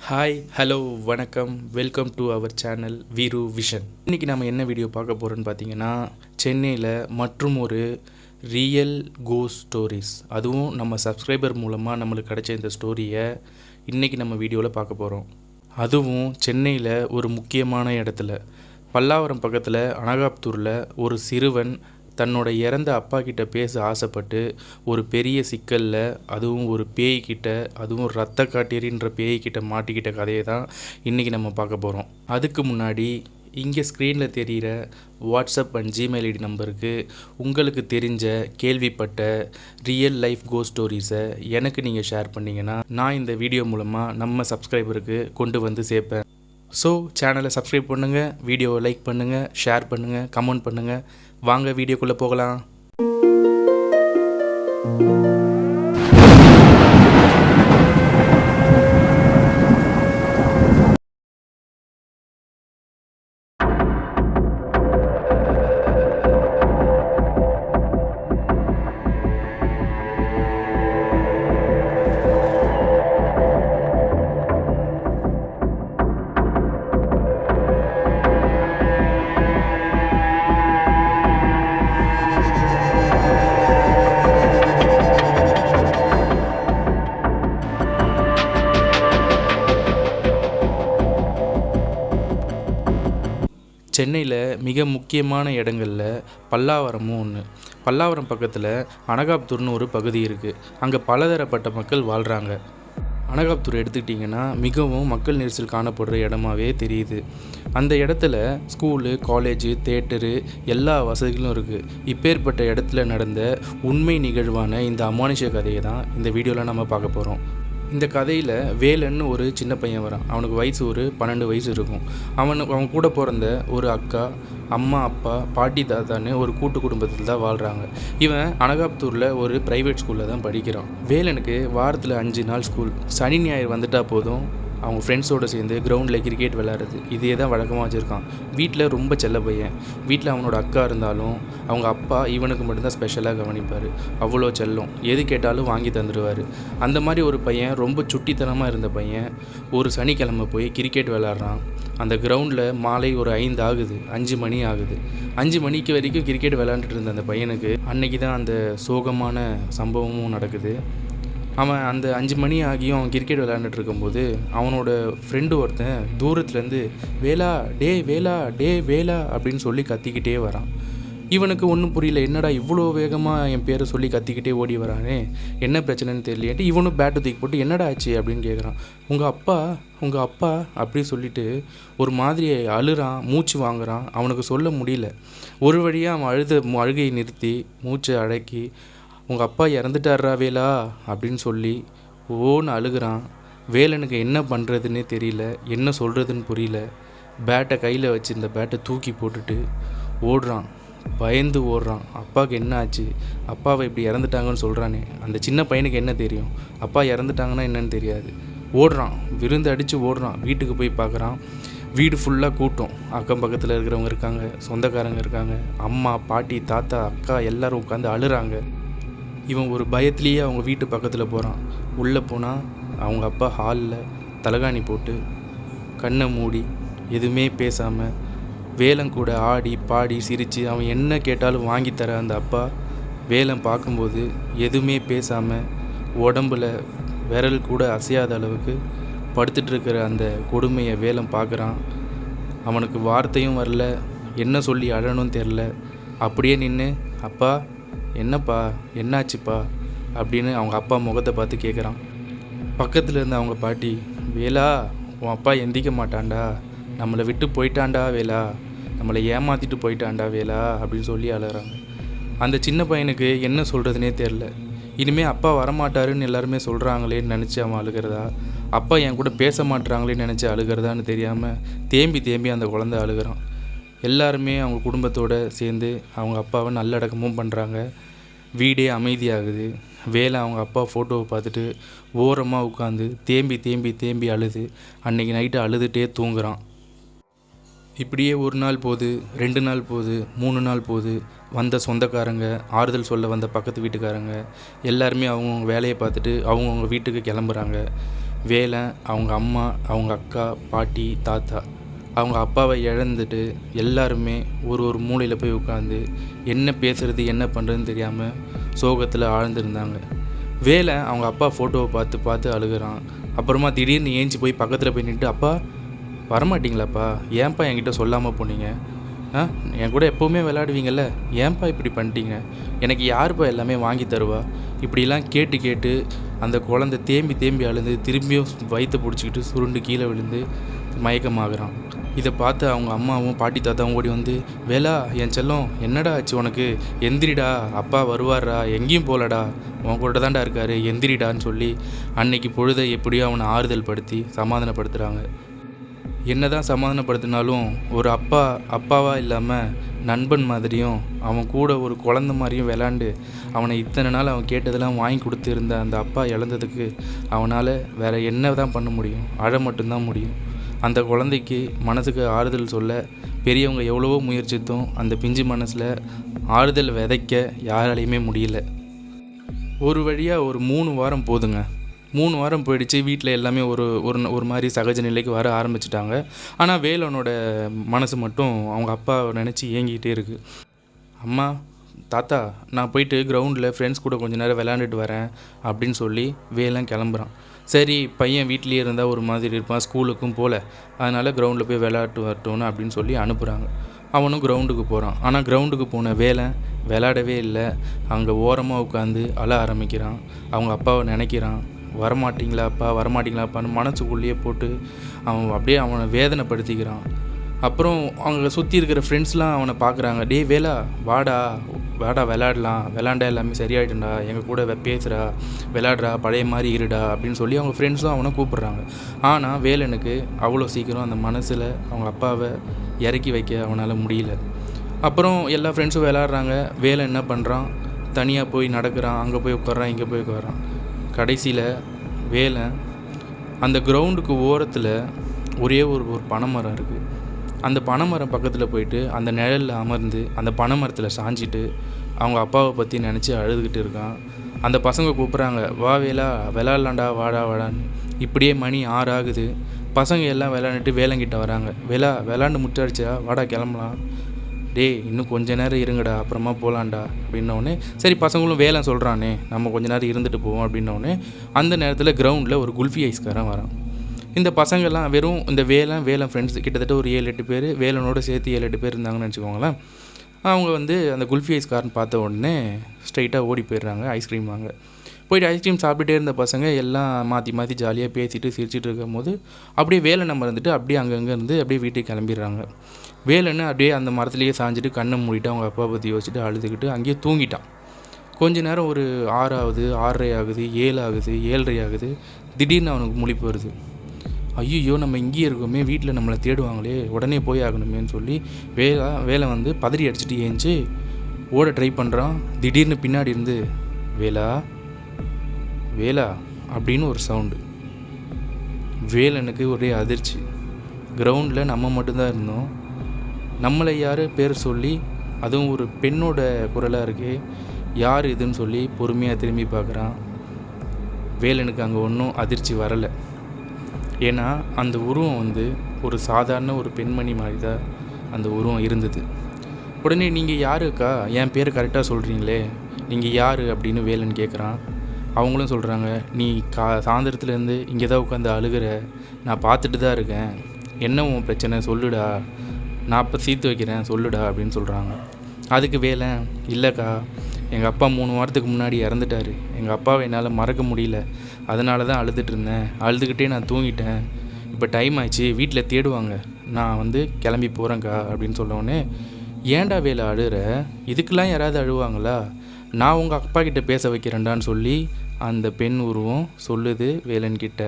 Hi hello வணக்கம் welcome to our channel Veeru vision. இன்றைக்கி நம்ம என்ன வீடியோ பார்க்க போகிறோன்னு பார்த்தீங்கன்னா, சென்னையில் மற்றும் ஒரு ரியல் கோஸ்ட் ஸ்டோரிஸ், அதுவும் நம்ம சப்ஸ்கிரைபர் மூலமாக நம்மளுக்கு கிடைச்ச இந்த ஸ்டோரியை இன்றைக்கி நம்ம வீடியோவில் பார்க்க போகிறோம். அதுவும் சென்னையில் ஒரு முக்கியமான இடத்துல, பல்லாவரம் பக்கத்தில் அனகாபுத்தூரில் ஒரு சிறுவன் தன்னோட இறந்த அப்பா கிட்ட பேச ஆசைப்பட்டு ஒரு பெரிய சிக்கலில், அதுவும் ஒரு பேய்கிட்ட, அதுவும் ரத்த காட்டேரின்ற பேய்கிட்ட மாட்டிக்கிட்ட கதையை தான் இன்றைக்கி நம்ம பார்க்க போகிறோம். அதுக்கு முன்னாடி இங்கே ஸ்க்ரீனில் தெரிகிற வாட்ஸ்அப் அண்ட் ஜிமெயில் ஐடி நம்பருக்கு உங்களுக்கு தெரிஞ்ச கேள்விப்பட்ட ரியல் லைஃப் கோஸ்ட் ஸ்டோரிஸை எனக்கு நீங்கள் ஷேர் பண்ணிங்கன்னா நான் இந்த வீடியோ மூலமாக நம்ம சப்ஸ்கிரைபருக்கு கொண்டு வந்து சேர்ப்பேன். ஸோ சேனலை சப்ஸ்கிரைப் பண்ணுங்கள், வீடியோவை லைக் பண்ணுங்கள், ஷேர் பண்ணுங்கள், கமெண்ட் பண்ணுங்கள். வாங்க வீடியோக்குள்ளே போகலாம். சென்னையில் மிக முக்கியமான இடங்களில் பல்லாவரமும் ஒன்று. பல்லாவரம் பக்கத்தில் அனகாபுத்தூர்னு ஒரு பகுதி இருக்குது. அங்கே பலதரப்பட்ட மக்கள் வாழ்கிறாங்க. அனகாபுத்தூர் எடுத்துக்கிட்டிங்கன்னா மிகவும் மக்கள் நெரிசல் காணப்படுற இடமாவே தெரியுது. அந்த இடத்துல ஸ்கூலு, காலேஜு, தேட்டரு எல்லா வசதிகளும் இருக்குது. இப்பேற்பட்ட இடத்துல நடந்த உண்மை நிகழ்வான இந்த அமானுஷ கதையை தான் இந்த வீடியோவில் நம்ம பார்க்க போகிறோம். இந்த கதையில் வேலன்னு ஒரு சின்ன பையன் வரான். அவனுக்கு வயசு ஒரு 12 வயசு இருக்கும். அவன் கூட பிறந்த ஒரு அக்கா, அம்மா, அப்பா, பாட்டி, தாத்தான்னு ஒரு கூட்டு குடும்பத்தில் தான் வாழ்கிறாங்க. இவன் அனகாபுத்தூரில் ஒரு ப்ரைவேட் ஸ்கூலில் தான் படிக்கிறான். வேலனுக்கு வாரத்தில் 5 நாள் ஸ்கூல். சனி ஞாயிறு வந்துட்டால் போதும் அவங்க ஃப்ரெண்ட்ஸோடு சேர்ந்து கிரவுண்டில் கிரிக்கெட் விளையாடுறது, இதே தான் வழக்கமாக வச்சுருக்கான். வீட்டில் ரொம்ப செல்ல பையன். வீட்டில் அவனோட அக்கா இருந்தாலும் அவங்க அப்பா இவனுக்கு மட்டும்தான் ஸ்பெஷலாக கவனிப்பார். அவ்வளோ செல்லம், எது கேட்டாலும் வாங்கி தந்துடுவார். அந்த மாதிரி ஒரு பையன், ரொம்ப சுட்டித்தனமாக இருந்த பையன், ஒரு சனிக்கிழமை போய் கிரிக்கெட் விளையாடுறான். அந்த கிரவுண்டில் மாலை ஒரு 5 மணி ஆகுது. 5 மணிக்கு வரைக்கும் கிரிக்கெட் விளையாண்டுட்டு இருந்த அந்த பையனுக்கு அன்னைக்கு தான் அந்த சோகமான சம்பவமும் நடக்குது. அவன் அந்த 5 மணி ஆகியும் அவன் கிரிக்கெட் விளையாண்டுட்டு இருக்கும்போது அவனோட ஃப்ரெண்டு ஒருத்தன் தூரத்துலேருந்து வேலா டே வேலா அப்படின்னு சொல்லி கத்திக்கிட்டே வரான். இவனுக்கு ஒன்றும் புரியல, என்னடா இவ்வளோ வேகமாக என் பேரை சொல்லி கத்திக்கிட்டே ஓடி வரானே, என்ன பிரச்சனைன்னு தெரியலையாட்டி இவனும் பேட்டு தூக்கி போட்டு என்னடா ஆச்சு அப்படின்னு கேட்குறான். உங்கள் அப்பா அப்படி சொல்லிட்டு ஒரு மாதிரி அழுறான், மூச்சு வாங்குறான். அவனுக்கு சொல்ல முடியல. ஒரு வழியாக அவன் அழுகையை நிறுத்தி மூச்சை அடக்கி, உங்கள் அப்பா இறந்துட்டாரா வேலா அப்படின்னு சொல்லி ஓன்னு அழுகிறான். வேலனுக்கு என்ன பண்ணுறதுன்னே தெரியல, என்ன சொல்கிறதுன்னு புரியல. பேட்டை கையில் வச்சு இந்த பேட்டை தூக்கி போட்டுட்டு ஓடுறான், பயந்து ஓடுறான். அப்பாவுக்கு என்ன ஆச்சு, அப்பாவை இப்படி இறந்துட்டாங்கன்னு சொல்கிறானே. அந்த சின்ன பையனுக்கு என்ன தெரியும், அப்பா இறந்துட்டாங்கன்னா என்னன்னு தெரியாது. ஓடுறான், விருந்து அடித்து ஓடுறான். வீட்டுக்கு போய் பார்க்குறான், வீடு ஃபுல்லாக கூட்டம். அக்கம் பக்கத்தில் இருக்கிறவங்க இருக்காங்க, சொந்தக்காரங்க இருக்காங்க, அம்மா, பாட்டி, தாத்தா, அக்கா எல்லோரும் உட்காந்து அழுறாங்க. இவன் ஒரு பயத்துலேயே அவங்க வீட்டு பக்கத்தில் போகிறான். உள்ளே போனால் அவங்க அப்பா ஹாலில் தலகாணி போட்டு கண்ணை மூடி எதுவுமே பேசாமல் வேலன் கூட ஆடி பாடி சிரித்து அவன் என்ன கேட்டாலும் வாங்கித்தர அந்த அப்பா வேலன் பார்க்கும்போது எதுவுமே பேசாமல் உடம்பில் விரல் கூட அசையாத அளவுக்கு படுத்துட்ருக்கிற அந்த கொடுமையை வேலன் பார்க்குறான். அவனுக்கு வார்த்தையும் வரல, என்ன சொல்லி அழணும்னு தெரில. அப்படியே நின்று, அப்பா என்னப்பா என்னாச்சுப்பா அப்படின்னு அவங்க அப்பா முகத்தை பார்த்து கேட்குறான். பக்கத்தில் இருந்து அவங்க பாட்டி, வேலா உன் அப்பா எந்திக்க மாட்டான்டா, நம்மளை விட்டு போயிட்டான்டா வேலா, நம்மளை ஏமாற்றிட்டு போயிட்டான்டா வேலா அப்படின்னு சொல்லி அழுகிறாங்க. அந்த சின்ன பையனுக்கு என்ன சொல்கிறதுனே தெரில. இனிமேல் அப்பா வரமாட்டாருன்னு எல்லாருமே சொல்கிறாங்களேன்னு நினச்சி அவன் அழுகிறதா, அப்பா என் கூட பேச மாட்டுறாங்களேன்னு நினச்சி அழுகிறதான்னு தெரியாமல் தேம்பி அந்த குழந்தை அழுகிறான். எல்லாருமே அவங்க குடும்பத்தோடு சேர்ந்து அவங்க அப்பாவை நல்லடக்கமும் பண்ணுறாங்க. வீடே அமைதியாகுது. வேலை அவங்க அப்பா ஃபோட்டோவை பார்த்துட்டு ஓரமாக உட்காந்து தேம்பி அழுது அன்றைக்கி நைட்டு அழுதுகிட்டே தூங்குறான். இப்படியே 1 நாள் போகுது, 2 நாள் போகுது, 3 நாள் போகுது. வந்த சொந்தக்காரங்க, ஆறுதல் சொல்ல வந்த பக்கத்து வீட்டுக்காரங்க எல்லாருமே அவங்கவுங்க வேலையை பார்த்துட்டு அவங்கவுங்க வீட்டுக்கு கிளம்புறாங்க. வேலன், அவங்க அம்மா, அவங்க அக்கா, பாட்டி, தாத்தா அவங்க அப்பாவை இழந்துட்டு எல்லாருமே ஒரு மூலையில் போய் உட்காந்து என்ன பேசுகிறது என்ன பண்ணுறதுன்னு தெரியாமல் சோகத்தில் ஆழ்ந்திருந்தாங்க. வேலன் அவங்க அப்பா ஃபோட்டோவை பார்த்து பார்த்து அழுகிறான். அப்புறமா திடீர்னு ஏஞ்சி போய் பக்கத்தில் போய் நின்றுட்டு, அப்பா வரமாட்டிங்களாப்பா, ஏன்ப்பா என்கிட்ட சொல்லாமல் போனீங்க? என் கூட எப்போவுமே விளையாடுவீங்கள்ல, ஏன்ப்பா இப்படி பண்ணிட்டீங்க? எனக்கு யாருப்பா எல்லாமே வாங்கி தருவா? இப்படிலாம் கேட்டு கேட்டு அந்த குழந்தை தேம்பி அழுந்து திரும்பியும் வயிற்றை பிடிச்சிக்கிட்டு சுருண்டு கீழே விழுந்து மயக்கமாகறான். இதை பார்த்து அவங்க அம்மாவும் பாட்டி தாத்தாவும் ஓடி வந்து, வேலா என் செல்லம் என்னடா ஆச்சு உனக்கு? எந்திரிடா, அப்பா வருவாரா, எங்கேயும் போகலடா, உன் கூட தான்டா இருக்காரு, எந்திரிடான்னு சொல்லி அன்னைக்கு பொழுதை எப்படியோ அவனை ஆறுதல் படுத்தி சமாதானப்படுத்துகிறாங்க. என்ன தான் சமாதானப்படுத்தினாலும் ஒரு அப்பாவாக இல்லாமல் நண்பன் மாதிரியும் அவன் கூட ஒரு குழந்த மாதிரியும் விளாண்டு அவனை இத்தனை நாள் அவன் கேட்டதெல்லாம் வாங்கி கொடுத்துருந்த அந்த அப்பா இழந்ததுக்கு அவனால் வேறு என்ன தான் பண்ண முடியும்? அழ மட்டும்தான் முடியும். அந்த குழந்தைக்கு மனசுக்கு ஆறுதல் சொல்ல பெரியவங்க எவ்வளவோ முயற்சித்தும் அந்த பிஞ்சு மனசில் ஆறுதல் விதைக்க யாராலையுமே முடியல. ஒரு வழியாக ஒரு 3 வாரம் போதுங்க. 3 வாரம் போயிடுச்சு. வீட்டில் எல்லாமே ஒரு மாதிரி சகஜ நிலைக்கு வர ஆரம்பிச்சிட்டாங்க. ஆனால் வேலனோட மனசு மட்டும் அவங்க அப்பா நினச்சி ஏங்கிக்கிட்டே இருக்குது. அம்மா, தாத்தா, நான் போயிட்டு கிரவுண்டில் ஃப்ரெண்ட்ஸ் கூட கொஞ்சம் நேரம் விளையாண்டுட்டு வரேன் அப்படின்னு சொல்லி வேலன் கிளம்புறான். சரி, பையன் வீட்லேயே இருந்தால் ஒரு மாதிரி இருப்பான், ஸ்கூலுக்கும் போகல, அதனால் கிரவுண்டில் போய் விளையாட்டு வரட்டோன்னு அப்படின்னு சொல்லி அனுப்புகிறாங்க. அவனும் கிரவுண்டுக்கு போகிறான். ஆனால் கிரவுண்டுக்கு போன வேலன் விளையாடவே இல்லை. அங்கே ஓரமாக உட்காந்து அழ ஆரம்பிக்கிறான். அவங்க அப்பாவை நினைக்கிறான். வரமாட்டிங்களாப்பான்னு மனசுக்குள்ளேயே போட்டு அவனை வேதனைப்படுத்திக்கிறான். அப்புறம் அவங்க சுற்றி இருக்கிற ஃப்ரெண்ட்ஸ்லாம் அவனை பார்க்குறாங்க. டே வேலா, வாடா விளையாண்டா எல்லாமே சரியாயிட்டுண்டா, எங்கள் கூட பேசுகிறா, விளையாடுறா, பழைய மாதிரி இருடா அப்படின்னு சொல்லி அவங்க ஃப்ரெண்ட்ஸும் அவனை கூப்பிட்றாங்க. ஆனால் வேலனுக்கு அவ்வளோ சீக்கிரம் அந்த மனசில் அவங்க அப்பாவை இறக்கி வைக்க அவனால் முடியல. அப்புறம் எல்லா ஃப்ரெண்ட்ஸும் விளையாடுறாங்க. வேலன் என்ன பண்ணுறான், தனியாக போய் நடக்கிறான், அங்கே போய் உட்காரான், இங்கே போய் உட்காரான். கடைசியில் வேலன் அந்த கிரவுண்டுக்கு ஓரத்தில் ஒரே ஒரு பனைமரம் இருக்குது. அந்த பனைமரம் பக்கத்தில் போயிட்டு அந்த நிழலில் அமர்ந்து அந்த பனைமரத்தில் சாஞ்சிட்டு அவங்க அப்பாவை பற்றி நினச்சி அழுதுகிட்டு இருக்கான். அந்த பசங்க கூப்பிட்றாங்க, வா வேலா, விளாட்லாண்டா, வாடான்னு. இப்படியே மணி 6 ஆகுது. பசங்க எல்லாம் விளையாண்டுட்டு வேலங்கிட்ட வராங்க. விளாண்டு முட்டாடிச்சா, வாடா கிளம்பலாம். டே, இன்னும் கொஞ்ச நேரம் இருங்கடா, அப்புறமா போகலான்டா அப்படின்னோடனே, சரி பசங்களும் வேலன் சொல்கிறானே நம்ம கொஞ்ச நேரம் இருந்துட்டு போவோம் அப்படின்னோடனே அந்த நேரத்தில் கிரவுண்டில் ஒரு குல்ஃபி ஐஸ்காரன் வரான். இந்த பசங்கள்லாம் வெறும் இந்த வேலன் ஃப்ரெண்ட்ஸ் கிட்டத்தட்ட ஒரு 7-8 பேர், வேலனோட சேர்த்து 7-8 பேர் இருந்தாங்கன்னு வச்சுக்கோங்களேன். அவங்க அந்த குல்ஃபி ஐஸ்காரன் பார்த்த உடனே ஸ்ட்ரைட்டாக ஓடி போயிடுறாங்க ஐஸ்கிரீம் வாங்க. போயிட்டு ஐஸ்கிரீம் சாப்பிட்டுட்டே இருந்த பசங்க எல்லாம் மாற்றி ஜாலியாக பேசிட்டு சிரிச்சிட்டு இருக்கும் போது அப்படியே வேலனை மறந்துட்டு அப்படியே அங்கங்கே இருந்து அப்படியே வீட்டுக்கு கிளம்பிடுறாங்க. வேலன்னு அப்படியே அந்த மரத்துலேயே சாஞ்சிட்டு கண்ணை மூடிட்டு அவங்க அப்பா பற்றி யோசிச்சுட்டு அழுதுகிட்டு அங்கேயே தூங்கிட்டான். கொஞ்ச நேரம் ஒரு 6 ஆகுது, 6:30 ஆகுது, 7 ஆகுது, 7:30 ஆகுது. திடீர்னு அவனுக்கு முழிப்பு வருது. ஐயோ, நம்ம இங்கேயே இருக்கோமே, வீட்டில் நம்மளை தேடுவாங்களே, உடனே போய் ஆகணுமேன்னு சொல்லி வேலை பதறி அடிச்சுட்டு ஏஞ்சி ஓட ட்ரை பண்ணுறான். திடீர்னு பின்னாடி இருந்து வேலா அப்படின்னு ஒரு சவுண்டு. வேலனுக்கு ஒரே அதிர்ச்சி. கிரவுண்டில் நம்ம மட்டும்தான் இருந்தோம். நம்மளை யார் பேர் சொல்லி, அதுவும் ஒரு பெண்ணோட குரலாக இருக்கு, யார் இதுன்னு சொல்லி பொறுமையாக திரும்பி பார்க்குறான். வேலனுக்கு அங்கே ஒன்றும் அதிர்ச்சி வரலை. ஏன்னா அந்த உருவம் ஒரு சாதாரண ஒரு பெண்மணி மாதிரி தான் அந்த உருவம் இருந்தது. உடனே நீங்கள் யாருக்கா, என் பேர் கரெக்டாக சொல்கிறீங்களே, நீங்கள் யார் அப்படின்னு வேலன் கேட்குறான். அவங்களும் சொல்கிறாங்க, நீ சாயந்தரத்துலேருந்து இங்கே தான் உட்காந்து அழுகிற, நான் பார்த்துட்டு தான் இருக்கேன், என்ன உன் பிரச்சனை சொல்லுடா, நான் அப்போ சீத்து வைக்கிறேன் சொல்லுடா அப்படின்னு சொல்கிறாங்க. அதுக்கு வேலன், இல்லைக்கா, எங்கள் அப்பா 3 வாரத்துக்கு முன்னாடி இறந்துட்டார், எங்கள் அப்பாவை என்னால் மறக்க முடியல, அதனால தான் அழுதுட்டு இருந்தேன், அழுதுகிட்டே நான் தூங்கிட்டேன், இப்போ டைம் ஆயிடுச்சு, வீட்டில் தேடுவாங்க, நான் கிளம்பி போகிறேங்க்கா அப்படின்னு சொன்னோடனே, ஏன்டா வேலை அழுகிற, இதுக்கெல்லாம் யாராவது அழுவாங்களா, நான் உங்கள் அப்பா கிட்டே பேச வைக்கிறேன்டான்னு சொல்லி அந்த பெண் உருவம் சொல்லுது வேலன்கிட்ட.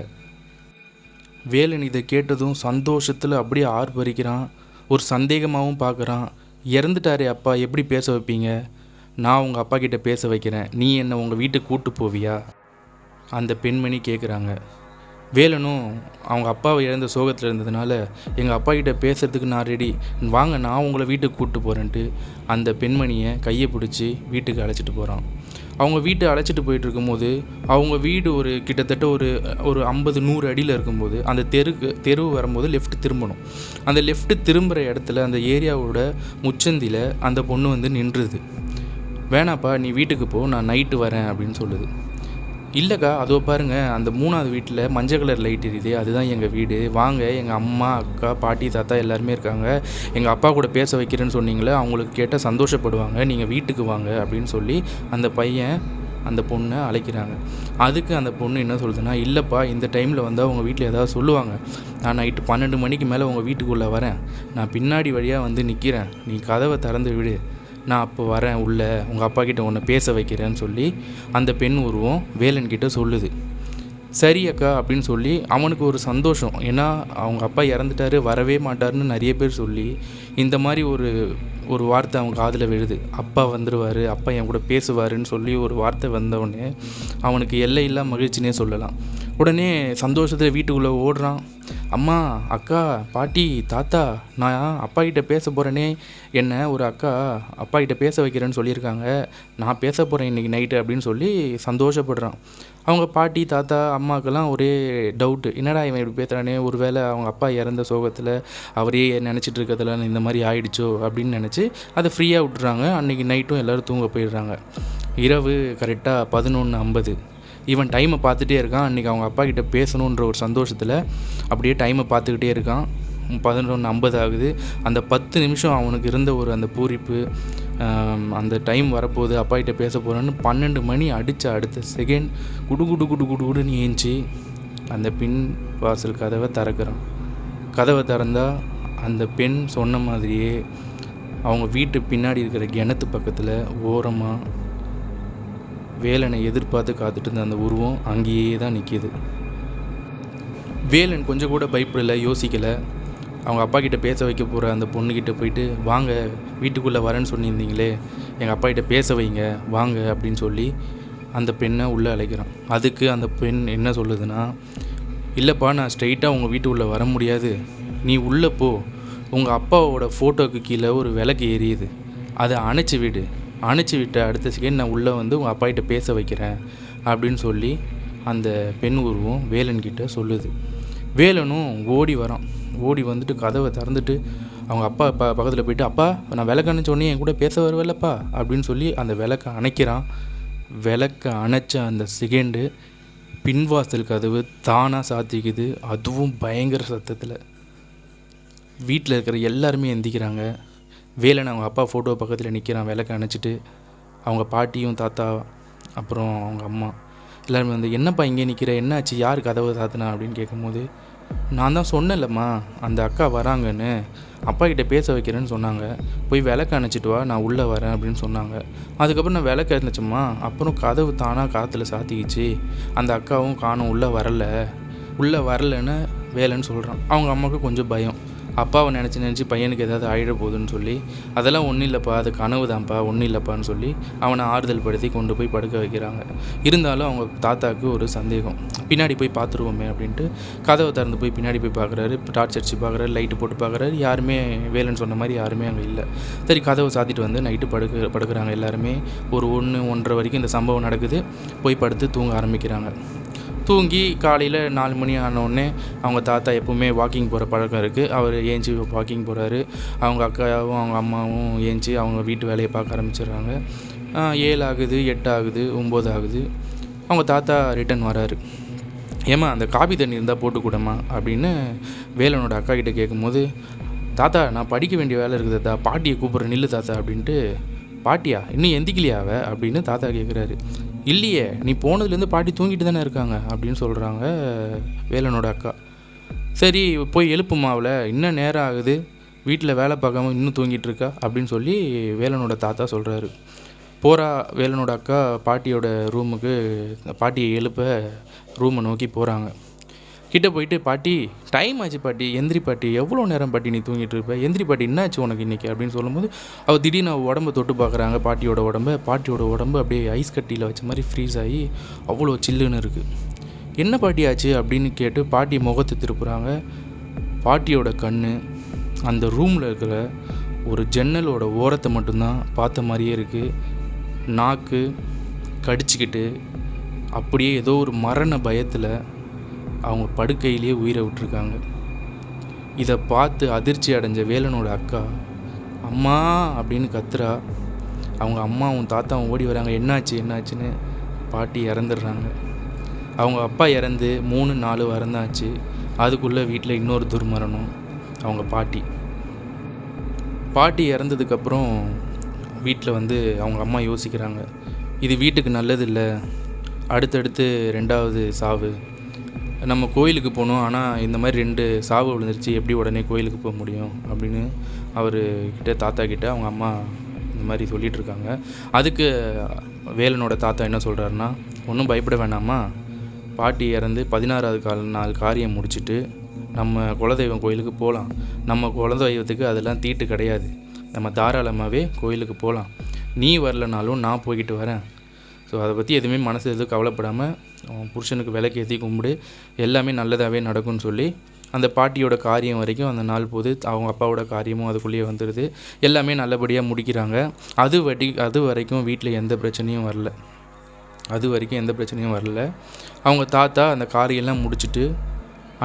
வேலன் இதை கேட்டதும் சந்தோஷத்தில் அப்படியே ஆர்ப்பரிக்கிறான். ஒரு சந்தேகமாகவும் பார்க்குறான். இறந்துட்டாரே அப்பா, எப்படி பேச வைப்பீங்க, நான் உங்கள் அப்பா கிட்டே பேச வைக்கிறேன், நீ என்னை உங்கள் வீட்டுக்கு கூப்பிட்டு போவியா, அந்த பெண்மணி கேட்குறாங்க. வேலனும் அவங்க அப்பாவை இழந்த சோகத்தில் இருந்ததுனால, எங்கள் அப்பா கிட்டே பேசுகிறதுக்கு நான் ரெடி, வாங்க நான் உங்களை வீட்டுக்கு கூப்பிட்டு போகிறேன்ட்டு அந்த பெண்மணியை கையை பிடிச்சி வீட்டுக்கு அழைச்சிட்டு போகிறான். அவங்க வீட்டை அழைச்சிட்டு போயிட்டு இருக்கும்போது அவங்க வீடு ஒரு கிட்டத்தட்ட ஒரு ஒரு 50-100 அடியில் இருக்கும்போது அந்த தெருவு வரும்போது லெஃப்ட் திரும்பணும். அந்த லெஃப்ட் திரும்புகிற இடத்துல அந்த ஏரியாவோட முச்சந்தியில் அந்த பொண்ணு வந்து நின்றுது. வேணாப்பா நீ வீட்டுக்கு போ, நான் நைட்டு வரேன் அப்படின்னு சொல்லுது. இல்லைக்கா அதோ பாருங்கள் அந்த 3வது வீட்டில் மஞ்சள் கலர் லைட் எரியுது, அதுதான் எங்கள் வீடு, வாங்க எங்கள் அம்மா அக்கா பாட்டி தாத்தா எல்லாருமே இருக்காங்க, எங்கள் அப்பா கூட பேச வைக்கிறேன்னு சொன்னீங்களே அவங்களுக்கு கேட்டால் சந்தோஷப்படுவாங்க, நீங்கள் வீட்டுக்கு வாங்க அப்படின்னு சொல்லி அந்த பையன் அந்த பொண்ணை அழைக்கிறாங்க. அதுக்கு அந்த பொண்ணு என்ன சொல்லுதுன்னா, இல்லைப்பா இந்த டைமில் வந்தால் உங்கள் வீட்டில் ஏதாவது சொல்லுவாங்க, நான் நைட்டு 12 மணிக்கு மேலே உங்கள் வீட்டுக்குள்ளே வரேன், நான் பின்னாடி வழியாக வந்து நிற்கிறேன், நீ கதவை திறந்து விடு, நான் அப்போ வரேன் உள்ளே உங்கள் அப்பா கிட்ட உன்னை பேச வைக்கிறேன்னு சொல்லி அந்த பெண் உருவம் வேலன்கிட்ட சொல்லுது. சரி அக்கா அப்படின்னு சொல்லி அவனுக்கு ஒரு சந்தோஷம். ஏன்னா அவங்க அப்பா இறந்துட்டாரு, வரவே மாட்டாருன்னு நிறைய பேர் சொல்லி இந்த மாதிரி ஒரு வார்த்தை அவன் காதில் விழுது. அப்பா வந்துடுவார், அப்பா என் கூட பேசுவாருன்னு சொல்லி ஒரு வார்த்தை வந்தவுடனே அவனுக்கு எல்லையில்லா மகிழ்ச்சினே சொல்லலாம். உடனே சந்தோஷத்தில் வீட்டுக்குள்ளே ஓடுறான். அம்மா அக்கா பாட்டி தாத்தா, நான் அப்பா கிட்ட பேச போகிறேனே, என்ன ஒரு அக்கா அப்பா கிட்ட பேச வைக்கிறேன்னு சொல்லியிருக்காங்க, நான் பேச போகிறேன் இன்றைக்கி நைட்டு அப்படின்னு சொல்லி சந்தோஷப்படுறான். அவங்க பாட்டி தாத்தா அம்மாக்கெல்லாம் ஒரே டவுட்டு, என்னடா இவன் இப்படி பேசுகிறானே, ஒரு வேளை அவங்க அப்பா இறந்த சோகத்தில் அவரே நினச்சிட்டு இருக்கிறதுல இந்த மாதிரி ஆயிடுச்சோ அப்படின்னு நினச்சி அதை ஃப்ரீயாக விட்டுறாங்க. அன்றைக்கி நைட்டும் எல்லோரும் தூங்க போயிடுறாங்க. இரவு கரெக்டாக 11:50. இவன் டைமை பார்த்துட்டே இருக்கான். அன்றைக்கி அவங்க அப்பா கிட்ட பேசணுன்ற ஒரு சந்தோஷத்தில் அப்படியே டைமை பார்த்துக்கிட்டே இருக்கான். 11:50 ஆகுது. அந்த 10 நிமிஷம் அவனுக்கு இருந்த ஒரு அந்த பூரிப்பு, அந்த டைம் வரப்போகுது அப்பா கிட்ட பேச போகிறேன்னு 12 மணி அடித்த அடுத்த செகண்ட் குடுன்னு ஏஞ்சி அந்த பின் வாசல் கதவை திறக்கிறான். கதவை திறந்தால் அந்த பெண் சொன்ன மாதிரியே அவங்க வீட்டு பின்னாடி இருக்கிற கிணத்து பக்கத்தில் ஓரமாக வேலனை எதிர்பார்த்து காத்துட்டு இருந்த அந்த உருவம் அங்கேயே தான் நிற்கிது. வேலன் கொஞ்சம் கூட பயப்படலை, யோசிக்கலை. அவங்க அப்பா கிட்ட பேச வைக்க போகிற அந்த பொண்ணுக்கிட்ட போயிட்டு, வாங்க வீட்டுக்குள்ளே வரேன்னு சொல்லியிருந்தீங்களே, எங்கள் அப்பா கிட்ட பேச வைங்க வாங்க அப்படின்னு சொல்லி அந்த பெண்ணை உள்ளே அழைக்கிறான். அதுக்கு அந்த பெண் என்ன சொல்லுதுன்னா, இல்லைப்பா நான் ஸ்ட்ரெயிட்டாக உங்கள் வீட்டுக்குள்ளே வர முடியாது, நீ உள்ளே போ, உங்கள் அப்பாவோட ஃபோட்டோவுக்கு கீழே ஒரு விளக்கு எரியுது, அதை அணைச்சி விட்ட அடுத்த செகண்ட் நான் உள்ளே வந்து உங்கள் அப்பாகிட்ட பேச வைக்கிறேன் அப்படின்னு சொல்லி அந்த பெண் உருவம் வேலன்கிட்ட சொல்லுது. வேலனும் ஓடி வரான். ஓடி வந்துட்டு கதவை திறந்துட்டு அவங்க அப்பா பக்கத்தில் போயிட்டு, அப்பா நான் விளக்கு அணைச்ச உடனே என் கூட பேச வருவல்லப்பா அப்படின்னு சொல்லி அந்த விளக்கை அணைக்கிறான். விளக்கை அணைச்ச அந்த செகண்டு பின்வாசல் கதவு தானாக சாத்திக்குது. அதுவும் பயங்கர சத்தத்தில். வீட்டில் இருக்கிற எல்லாருமே எந்திக்கிறாங்க. வேலன் அவங்க அப்பா ஃபோட்டோ பக்கத்தில் நிற்கிறான் விளக்கை அணைச்சிட்டு. அவங்க பாட்டியும் தாத்தா அப்புறம் அவங்க அம்மா எல்லாருமே வந்து, என்னப்பா இங்கே நிற்கிற, என்னாச்சு, யார் கதவை சாத்தினா அப்படின்னு கேட்கும்போது, நான் தான் சொன்னேன்லம்மா அந்த அக்கா வராங்கன்னு, அப்பா கிட்ட பேச வைக்கிறேன்னு சொன்னாங்க, போய் விளக்கு அணைச்சிட்டு வா நான் உள்ளே வரேன் அப்படின்னு சொன்னாங்க. அதுக்கப்புறம் நான் விளக்கு அணைச்சம்மா, அப்புறம் கதவு தானாக காற்றுல சாத்திக்கிச்சு, அந்த அக்காவும் காணும் உள்ளே வரலன்னு வேலைன்னு சொல்கிறான். அவங்க அம்மாவுக்கு கொஞ்சம் பயம். அப்பாவை நினச்சி பையனுக்கு ஏதாவது ஆகிட போகுதுன்னு சொல்லி, அதெல்லாம் ஒன்றும் இல்லைப்பா அது கனவு தான்ப்பா ஒன்றும் இல்லைப்பான்னு சொல்லி அவனை ஆறுதல் படுத்தி கொண்டு போய் படுக்க வைக்கிறாங்க. இருந்தாலும் அவங்க தாத்தாவுக்கு ஒரு சந்தேகம், பின்னாடி போய் பார்த்துருவோமே அப்படின்ட்டு கதவை திறந்து போய் பின்னாடி போய் பார்க்குறாரு. டார்ச் அடிச்சு பார்க்குறாரு, லைட்டு போட்டு பார்க்குறாரு, யாருமே வேலைன்னு சொன்ன மாதிரி யாருமே அங்கே இல்லை. சரி கதவை சாத்திட்டு வந்து நைட்டு படுக்கிறாங்க எல்லாருமே. ஒரு 1-1:30 வரைக்கும் இந்த சம்பவம் நடக்குது. போய் படுத்து தூங்க ஆரம்பிக்கிறாங்க. தூங்கி காலையில் 4 மணி ஆனோடனே அவங்க தாத்தா எப்போவுமே வாக்கிங் போகிற பழக்கம் இருக்குது. அவர் ஏஞ்சி வாக்கிங் போகிறாரு. அவங்க அக்காவும் அவங்க அம்மாவும் ஏஞ்சி அவங்க வீட்டு வேலையை பார்க்க ஆரம்பிச்சிடுறாங்க. 7 ஆகுது, 8 ஆகுது, 9 ஆகுது. அவங்க தாத்தா ரிட்டன் வராரு. ஏம்மா அந்த காபி தண்ணி இருந்தால் போட்டு கூடம்மா அப்படின்னு வேலனோட அக்கா கிட்டே கேட்கும்போது, தாத்தா நான் படிக்க வேண்டிய வேலை இருக்குது தாத்தா, பாட்டியை கூப்பிட்ற நில்லு தாத்தா அப்படின்ட்டு, பாட்டியா இன்னும் எந்திக்கலையாவ அப்படின்னு தாத்தா கேட்குறாரு. இல்லையே நீ போனதுலேருந்து பாட்டி தூங்கிட்டு தானே இருக்காங்க அப்படின்னு சொல்கிறாங்க வேலனோட அக்கா. சரி போய் எழுப்புமாவில், இன்னும் நேரம் ஆகுது, வீட்டில் வேலை பார்க்காம இன்னும் தூங்கிட்டு இருக்கா அப்படின்னு சொல்லி வேலனோட தாத்தா சொல்கிறாரு. போகிறா வேலனோட அக்கா பாட்டியோட ரூமுக்கு, பாட்டியை எழுப்ப ரூமை நோக்கி போகிறாங்க. கிட்டே போயிட்டு, பாட்டி டைம் ஆச்சு பாட்டி, எந்திரி பாட்டி, எவ்வளோ நேரம் பாட்டி நீ தூங்கிட்டு இருப்ப, எந்திரி பாட்டி என்னாச்சு உனக்கு இன்றைக்கி அப்படின்னு சொல்லும்போது அவள் திடீர்னு உடம்பை தொட்டு பார்க்குறாங்க பாட்டியோட உடம்பு அப்படியே ஐஸ் கட்டியில் வச்ச மாதிரி ஃப்ரீஸ் ஆகி அவ்வளோ சில்லுன்னு இருக்குது. என்ன பாட்டி ஆச்சு அப்படின்னு கேட்டு பாட்டி முகத்தை திருப்புறாங்க. பாட்டியோட கண் அந்த ரூமில் இருக்கிற ஒரு ஜன்னலோட ஓரத்தை மட்டும்தான் பார்த்த மாதிரியே இருக்குது. நாக்கு கடிச்சிக்கிட்டு அப்படியே ஏதோ ஒரு மரண பயத்தில் அவங்க படுக்கையிலேயே உயிரை விட்டுருக்காங்க. இதை பார்த்து அதிர்ச்சி அடைஞ்ச வேலனோட அக்கா அம்மா அப்படின்னு கத்துறா. அவங்க அம்மாவும் தாத்தாவும் ஓடி வராங்க. என்னாச்சுன்னு. பாட்டி இறந்துடுறாங்க. அவங்க அப்பா இறந்து 3-4 வாரம் தான் ஆச்சு. அதுக்குள்ளே வீட்டில் இன்னொரு துர்மரணம். அவங்க பாட்டி இறந்ததுக்கப்புறம் வீட்டில் அவங்க அம்மா யோசிக்கிறாங்க, இது வீட்டுக்கு நல்லதில்லை, அடுத்தடுத்து 2வது சாவு, நம்ம கோயிலுக்கு போகணும், ஆனால் இந்த மாதிரி 2 சாவு விழுந்துருச்சு, எப்படி உடனே கோயிலுக்கு போக முடியும் அப்படின்னு தாத்தா கிட்ட அவங்க அம்மா இந்த மாதிரி சொல்லிகிட்டு இருக்காங்க. அதுக்கு வேலனோட தாத்தா என்ன சொல்கிறாருன்னா, ஒன்றும் பயப்பட வேணாமா, பாட்டி இறந்து 16வது நாள் காரியம் முடிச்சுட்டு நம்ம குலதெய்வம் கோயிலுக்கு போகலாம். நம்ம குலதெய்வத்துக்கு அதெல்லாம் தீட்டு கிடையாது, நம்ம தாராளமாகவே கோயிலுக்கு போகலாம். நீ வரலனாலும் நான் போய்கிட்டு வரேன். ஸோ அதை பற்றி எதுவுமே மனசு எதுவும் கவலைப்படாமல் அவன் புருஷனுக்கு விளக்கு ஏற்றி கும்பிடு, எல்லாமே நல்லதாகவே நடக்கும்னு சொல்லி அந்த பாட்டியோட காரியம் வரைக்கும் அந்த நாள் போது. அவங்க அப்பாவோட காரியமும் அதுக்குள்ளேயே வந்துடுது. எல்லாமே நல்லபடியாக முடிக்கிறாங்க. அது வரைக்கும் வீட்டில் எந்த பிரச்சனையும் வரல. அவங்க தாத்தா அந்த காரியெல்லாம் முடிச்சுட்டு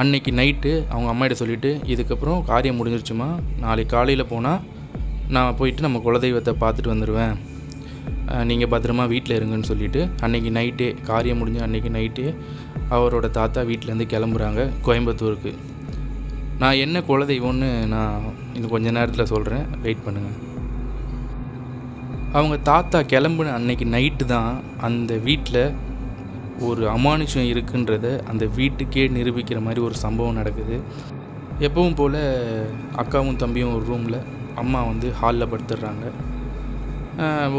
அன்னைக்கு நைட்டு அவங்க அம்மாகிட்ட சொல்லிவிட்டு, இதுக்கப்புறம் காரியம் முடிஞ்சிருச்சுமா, நாளைக்கு காலையில் போனால் நான் போயிட்டு நம்ம குலதெய்வத்தை பார்த்துட்டு வந்துடுவேன், நீங்கள் பத்திரமா வீட்டில் இருங்கன்னு சொல்லிவிட்டு அன்றைக்கி நைட்டே காரியம் முடிஞ்ச அன்றைக்கி நைட்டே அவரோட தாத்தா வீட்டிலேருந்து கிளம்புறாங்க கோயம்புத்தூருக்கு. நான் என்ன குலதெய்வம்னு நான் இன்னும் கொஞ்சம் நேரத்தில் சொல்கிறேன், வெயிட் பண்ணுங்கள். அவங்க தாத்தா கிளம்புன அன்னைக்கு நைட்டு தான் அந்த வீட்டில் ஒரு அமானுஷம் இருக்குன்றத அந்த வீட்டுக்கே நிரூபிக்கிற மாதிரி ஒரு சம்பவம் நடக்குது. எப்பவும் போல் அக்காவும் தம்பியும் ஒரு ரூமில், அம்மா ஹாலில் படுத்துடுறாங்க.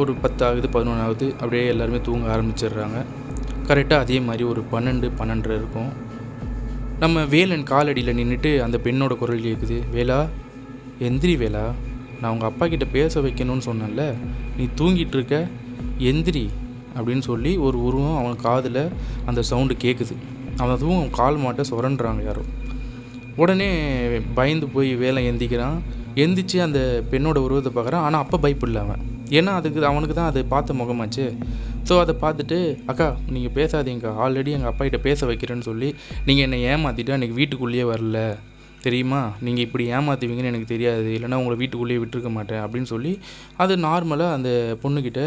ஒரு 10 ஆகுது 11 ஆகுது, அப்படியே எல்லாருமே தூங்க ஆரம்பிச்சிடுறாங்க. கரெக்டாக அதே மாதிரி ஒரு 12-12:30 இருக்கும். நம்ம வேலன் காலடியில் நின்றுட்டு அந்த பெண்ணோட குரல் கேட்குது, வேலா எந்திரி வேலா, நான் உங்கள் அப்பா கிட்ட பேச வைக்கணும்னு சொன்னேன்ல, நீ தூங்கிட்டு இருக்க, எந்திரி அப்படின்னு சொல்லி ஒரு உருவம் அவன் காதில் அந்த சவுண்டு கேட்குது. அவன் அதுவும் அவன் கால் மாட்ட சுரண்டுறாங்க யாரோ. உடனே பயந்து போய் வேலை எந்திரிச்சு அந்த பெண்ணோட உருவத்தை பார்க்குறான். ஆனால் அப்போ பயப்படல அவன், ஏன்னா அவனுக்கு தான் அது பார்த்த முகமாச்சு. ஸோ அதை பார்த்துட்டு, அக்கா நீங்கள் பேசாதீங்கக்கா, ஆல்ரெடி எங்கள் அப்பா கிட்ட பேச வைக்கிறேன்னு சொல்லி நீங்கள் என்னை ஏமாற்றிட்டு அன்றைக்கி வீட்டுக்குள்ளேயே வரல தெரியுமா, நீங்கள் இப்படி ஏமாற்றுவீங்கன்னு எனக்கு தெரியாது, இல்லைனா உங்களை வீட்டுக்குள்ளேயே விட்டுருக்க மாட்டேன் அப்படின்னு சொல்லி அது நார்மலாக அந்த பொண்ணுக்கிட்ட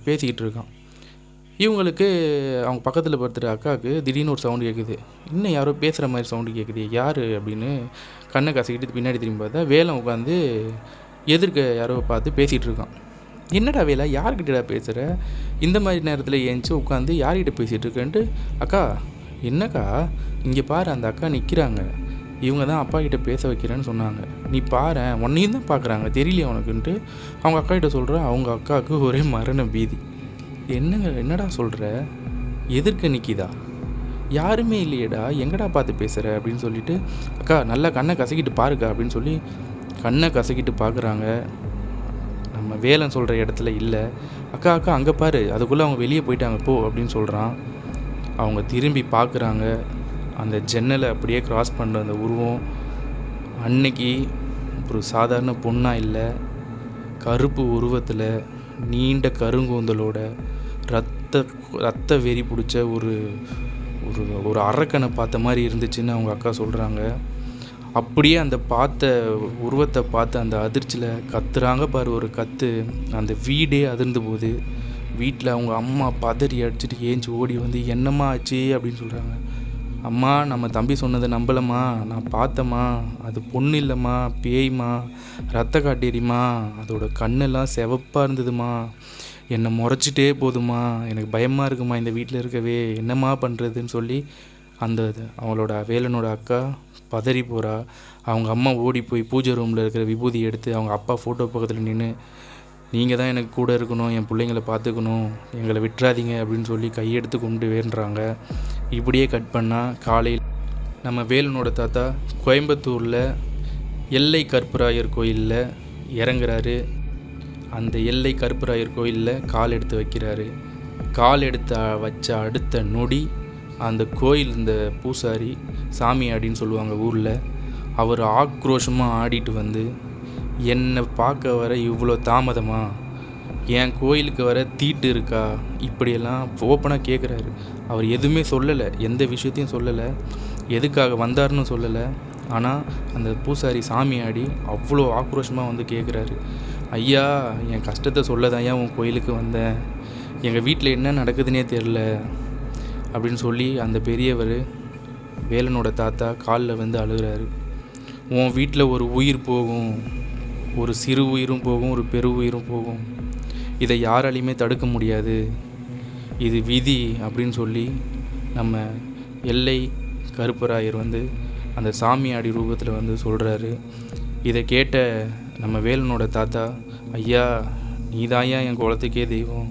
பேசிக்கிட்டு இருக்கான். இவங்களுக்கு அவங்க பக்கத்தில் படுத்துகிற அக்காவுக்கு திடீர்னு ஒரு சவுண்டு கேட்குது. இன்னும் யாரோ பேசுகிற மாதிரி சவுண்டு கேட்குது, யார் அப்படின்னு கண்ணை கசக்கிட்டு பின்னாடி திரும்பி பார்த்தா வேலம் உட்காந்து எதிர்க்க யாரோ பார்த்து பேசிகிட்டு இருக்கான். என்னடா வேலை, யார்கிட்டடா பேசுகிற, இந்த மாதிரி நேரத்தில் ஏஞ்சி உட்காந்து யார்கிட்ட பேசிகிட்டு இருக்கேன்ட்டு, அக்கா என்னக்கா இங்கே பாரு, அந்த அக்கா நிற்கிறாங்க, இவங்க தான் அப்பா கிட்ட பேச வைக்கிறேன்னு சொன்னாங்க, நீ பாரு, உன்னையும் தான் பார்க்குறாங்க, தெரியலையே உனக்குன்ட்டு அவங்க அக்கா கிட்ட சொல்கிறேன். அவங்க அக்காவுக்கு ஒரே மரண பீதி. என்னடா சொல்கிற, எதிர்க்க நிற்கிதா, யாருமே இல்லையேடா, எங்கடா பார்த்து பேசுகிற அப்படின்னு சொல்லிட்டு, அக்கா நல்லா கண்ணை கசக்கிட்டு பாருக்கா அப்படின்னு சொல்லி கண்ணை கசக்கிட்டு பார்க்குறாங்க. நம்ம வேலன் சொல்கிற இடத்துல இல்லை. அக்கா அங்கே பாரு, அதுக்குள்ளே அவங்க வெளியே போயிட்டாங்க போ அப்படின்னு சொல்கிறான். அவங்க திரும்பி பார்க்குறாங்க. அந்த ஜன்னலை அப்படியே க்ராஸ் பண்ணுற அந்த உருவம் அன்னைக்கு ஒரு சாதாரண பொண்ணாக இல்லை, கருப்பு உருவத்தில் நீண்ட கருங்கூந்தலோட ரத்த வெறி பிடிச்ச ஒரு ஒரு அரக்கனை பார்த்த மாதிரி இருந்துச்சுன்னு அவங்க அக்கா சொல்கிறாங்க. அப்படியே அந்த உருவத்தை பார்த்து அந்த அதிர்ச்சியில் கத்துறாங்க பாரு ஒரு கத்து, அந்த வீடே அதிர்ந்து போகுது. வீட்டில் அவங்க அம்மா பதறி அடிச்சுட்டு ஏஞ்சி ஓடி என்னம்மா ஆச்சு அப்படின்னு சொல்கிறாங்க. அம்மா நம்ம தம்பி சொன்னதை நம்பலம்மா, நான் பார்த்தம்மா, அது பொண்ணு இல்லைம்மா, பேய்மா, ரத்த காட்டேரிம்மா, அதோட கண்ணெல்லாம் சிவப்பாக இருந்ததுமா, என்னை முறைச்சிட்டே போதுமா, எனக்கு பயமாக இருக்குமா இந்த வீட்டில் இருக்கவே, என்னம்மா பண்ணுறதுன்னு சொல்லி அவங்களோட வேலனோட அக்கா பதறி போகிறா. அவங்க அம்மா ஓடி போய் பூஜை ரூமில் இருக்கிற விபூதி எடுத்து அவங்க அப்பா ஃபோட்டோ பக்கத்தில் நின்று, நீங்கள் தான் எனக்கு கூட இருக்கணும், என் பிள்ளைங்களை பார்த்துக்கணும், எங்களை விட்டுறாதீங்க அப்படின்னு சொல்லி கையெடுத்து கும்பிட்டு வேண்டுறாங்க. இப்படியே கட் பண்ணால் காலையில் நம்ம வேலனோட தாத்தா கோயம்புத்தூரில் எல்லை கற்பராயர் கோயிலில் இறங்குறாரு. அந்த எல்லை கற்பராயர் கோயிலில் கால் எடுத்து வைக்கிறாரு. கால் எடுத்து வச்ச அடுத்த நொடி அந்த கோயில் இந்த பூசாரி சாமியாடின்னு சொல்லுவாங்க ஊரில், அவர் ஆக்ரோஷமாக ஆடிட்டு என்னை பார்க்க வர இவ்வளோ தாமதமா, என் கோயிலுக்கு வர தீட்டு இருக்கா, இப்படியெல்லாம் ஓப்பனாக கேட்குறாரு. அவர் எதுவுமே சொல்லலை, எந்த விஷயத்தையும் சொல்லலை, எதுக்காக வந்தாருன்னு சொல்லலை. ஆனால் அந்த பூசாரி சாமியாடி அவ்வளோ ஆக்ரோஷமாக வந்து கேட்குறாரு, ஐயா என் கஷ்டத்தை சொல்ல தான் உன் கோயிலுக்கு வந்தேன், எங்கள் வீட்டில் என்ன நடக்குதுன்னே தெரில அப்படின்னு சொல்லி அந்த பெரியவர் வேலனோட தாத்தா காலில் வந்து அழுகிறாரு. உன் வீட்டில் ஒரு உயிர் போகும், ஒரு சிறு உயிரும் போகும், ஒரு பெரு உயிரும் போகும், இதை யாராலையுமே தடுக்க முடியாது, இது விதி அப்படின்னு சொல்லி நம்ம எல்லை கருப்பராயர் வந்து அந்த சாமியாடி ரூபத்தில் வந்து சொல்கிறாரு. இதை கேட்ட நம்ம வேலனோட தாத்தா, ஐயா நீதாயா என் குலத்துக்கே தெய்வம்,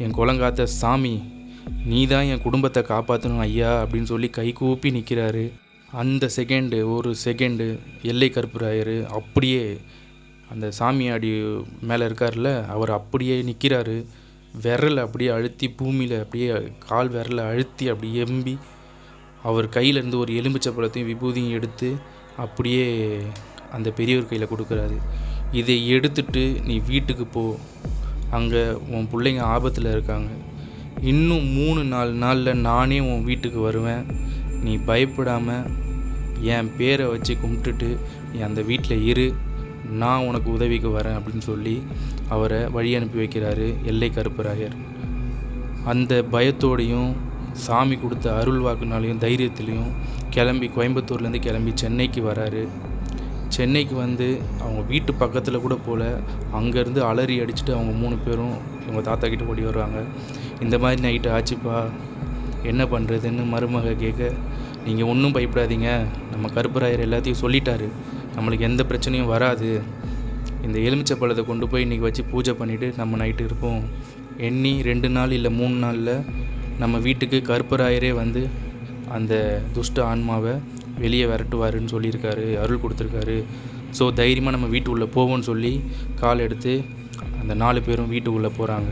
என் குலங்காத்த சாமி, நீதான் என் குடும்பத்தை காப்பாற்றணும் ஐயா அப்படின்னு சொல்லி கை கூப்பி நிற்கிறாரு. அந்த ஒரு செகண்டு எல்லை கருப்பராயர் அப்படியே அந்த சாமியாடி மேலே இருக்கார்ல, அவர் அப்படியே நிற்கிறாரு. விரலை அப்படியே அழுத்தி பூமியில் அப்படியே கால் விரலை அழுத்தி அப்படியே எம்பி அவர் கையிலேருந்து ஒரு எலுமிச்சை பழத்தையும் விபூதியும் எடுத்து அப்படியே அந்த பெரியவர் கையில் கொடுக்குறாரு. இதை எடுத்துட்டு நீ வீட்டுக்கு போ, அங்கே உன் பிள்ளைங்க ஆபத்தில் இருக்காங்க, இன்னும் 3-4 நாளில் நானே உன் வீட்டுக்கு வருவேன், நீ பயப்படாமல் என் பேரை வச்சு கும்பிட்டுட்டு நீ அந்த வீட்டில் இரு, நான் உனக்கு உதவிக்கு வரேன் அப்படின்னு சொல்லி அவரை வழி அனுப்பி வைக்கிறாரு எல்லை கருப்பராயர். அந்த பயத்தோடையும் சாமி கொடுத்த அருள் வாக்குனாலையும் தைரியத்துலேயும் கோயம்புத்தூர்லேருந்து கிளம்பி சென்னைக்கு வராரு. சென்னைக்கு வந்து அவங்க வீட்டு பக்கத்தில் கூட போல் அங்கேருந்து அலறி அடிச்சுட்டு அவங்க 3 பேரும் இவங்க தாத்தா கிட்ட ஓடி வருவாங்க. இந்த மாதிரி நைட்டு ஆச்சுப்பா, என்ன பண்ணுறதுன்னு மருமக கேட்க, நீங்கள் ஒன்றும் பயப்படாதீங்க, நம்ம கருப்பராயர் எல்லாத்தையும் சொல்லிட்டாரு, நம்மளுக்கு எந்த பிரச்சனையும் வராது, இந்த எலுமிச்சை பழத்தை கொண்டு போய் இன்றைக்கி வச்சு பூஜை பண்ணிவிட்டு நம்ம நைட்டு இருப்போம், எண்ணி 2 நாள் இல்லை 3 நாளில் நம்ம வீட்டுக்கு கருப்பராயரே வந்து அந்த துஷ்ட ஆன்மாவை வெளியே விரட்டுவாருன்னு சொல்லியிருக்காரு, அருள் கொடுத்துருக்காரு, ஸோ தைரியமாக நம்ம வீட்டுக்குள்ளே போவோம்னு சொல்லி கால் எடுத்து அந்த 4 பேரும் வீட்டுக்குள்ளே போகிறாங்க.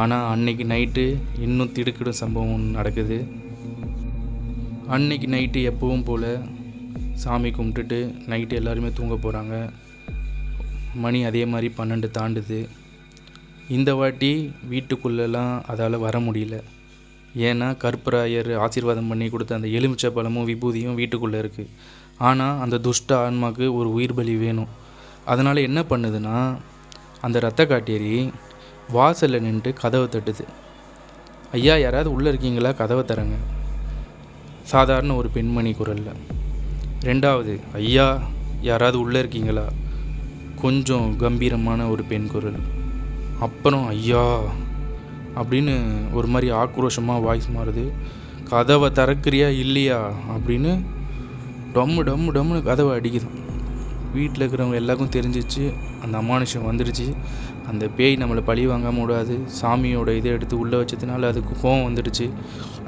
ஆனால் அன்னைக்கு நைட்டு இன்னும் திடுக்கிடும் சம்பவம் நடக்குது. அன்னைக்கு நைட்டு எப்பவும் போல் சாமி கும்பிட்டுட்டு நைட்டு எல்லாருமே தூங்க போகிறாங்க. மணி அதே மாதிரி 12 தாண்டுது. இந்த வாட்டி வீட்டுக்குள்ளெல்லாம் அதால் வர முடியல. ஏன்னா கருப்பராயர் ஆசீர்வாதம் பண்ணி கொடுத்த அந்த எலுமிச்சை பழமும் விபூதியும் வீட்டுக்குள்ளே இருக்குது. ஆனால் அந்த துஷ்ட ஆன்மாவுக்கு ஒரு உயிர் பலி வேணும். அதனால் என்ன பண்ணுதுன்னா, அந்த ரத்த காட்டேரி வாசலில் நின்று கதவை தட்டுது. ஐயா யாராவது உள்ளே இருக்கீங்களா, கதவை தரங்க. சாதாரண ஒரு பெண்மணி குரலில். 2வது, ஐயா யாராவது உள்ளே இருக்கீங்களா, கொஞ்சம் கம்பீரமான ஒரு பெண் குரல். அப்புறம் ஐயா அப்படின்னு ஒரு மாதிரி ஆக்ரோஷமாக வாய்ஸ் மாறுது. கதவை திறக்கிறியா இல்லையா அப்படின்னு டம்மு டம்மு டம்முன்னு கதவை அடிக்குது. வீட்டில் இருக்கிறவங்க எல்லாருக்கும் தெரிஞ்சிச்சு, அந்த அமானுஷம் வந்துடுச்சு, அந்த பேய் நம்மளை பழி வாங்காமல் விடாது, சாமியோட இதை எடுத்து உள்ளே வச்சதுனால அதுக்கு கோவம் வந்துடுச்சு